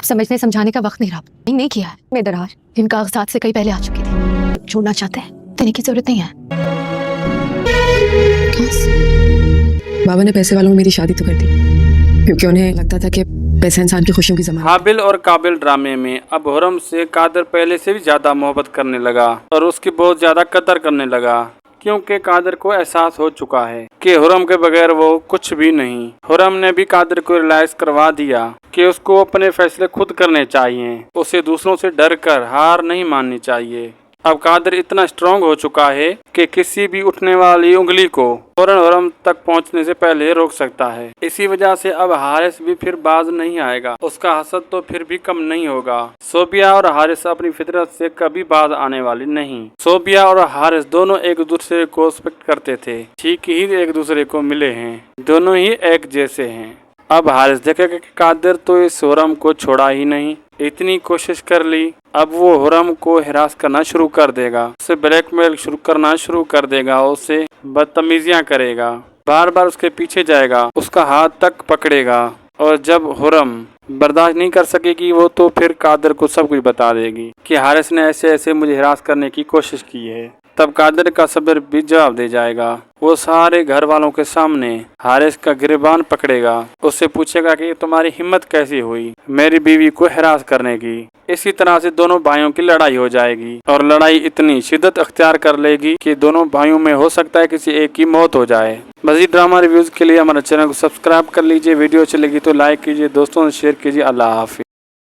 अब समझने समझाने का वक्त नहीं रहा। नहीं किया है। मैं दरार इन कागजात से कई पहले आ चुकी थी। छोड़ना चाहते हैं, देने की जरूरत नहीं है। बाबा ने पैसे वालों में मेरी शादी तो कर दी, क्योंकि उन्हें लगता था कि पैसा इंसान की खुशियों की ज़मानत। हाबिल और काबिल ड्रामे में अब हुरम से कादर पहले से भी ज्यादा मोहब्बत करने लगा और उसकी बहुत ज्यादा कदर करने लगा, क्योंकि कादर को एहसास हो चुका है कि हुरम के बगैर वो कुछ भी नहीं। हुरम ने भी कादर को रियलाइज करवा दिया कि उसको अपने फैसले खुद करने चाहिए, उसे दूसरों से डर कर हार नहीं माननी चाहिए। अब कादर इतना स्ट्रांग हो चुका है कि किसी भी उठने वाली उंगली को फौरन हुरम तक पहुंचने से पहले रोक सकता है। इसी वजह से अब हारिस भी फिर बाज नहीं आएगा, उसका हसद तो फिर भी कम नहीं होगा। सोबिया और हारिस अपनी फितरत से कभी बाज आने वाली नहीं। सोबिया और हारिस दोनों एक दूसरे को रिस्पेक्ट करते थे, ठीक ही एक दूसरे को मिले हैं, दोनों ही एक जैसे हैं। अब हारिस देखेगा कि कादर तो इस हुरम को छोड़ा ही नहीं, इतनी कोशिश कर ली, अब वो हुरम को हिरास करना शुरू कर देगा, उसे ब्लैकमेल करना शुरू कर देगा, उससे बदतमीजियां करेगा, बार बार उसके पीछे जाएगा, उसका हाथ तक पकड़ेगा, और जब हुरम बर्दाश्त नहीं कर सकेगी वो तो फिर कादर को सब कुछ बता देगी कि हारिस ने ऐसे ऐसे मुझे हिरास करने की कोशिश की है। तब कादर का सब्र भी जवाब दे जाएगा, वो सारे घर वालों के सामने हारिस का गिरबान पकड़ेगा, उससे पूछेगा कि तुम्हारी हिम्मत कैसी हुई मेरी बीवी को हिरास करने की। इसी तरह से दोनों भाइयों की लड़ाई हो जाएगी और लड़ाई इतनी शिद्दत अख्तियार कर लेगी कि दोनों भाइयों में हो सकता है किसी एक की मौत हो जाए। मज़ीद ड्रामा रिव्यूज के लिए हमारे चैनल को सब्सक्राइब कर लीजिए। वीडियो अच्छी लगी तो लाइक कीजिए, दोस्तों से शेयर कीजिए। अल्लाह हाफिज़।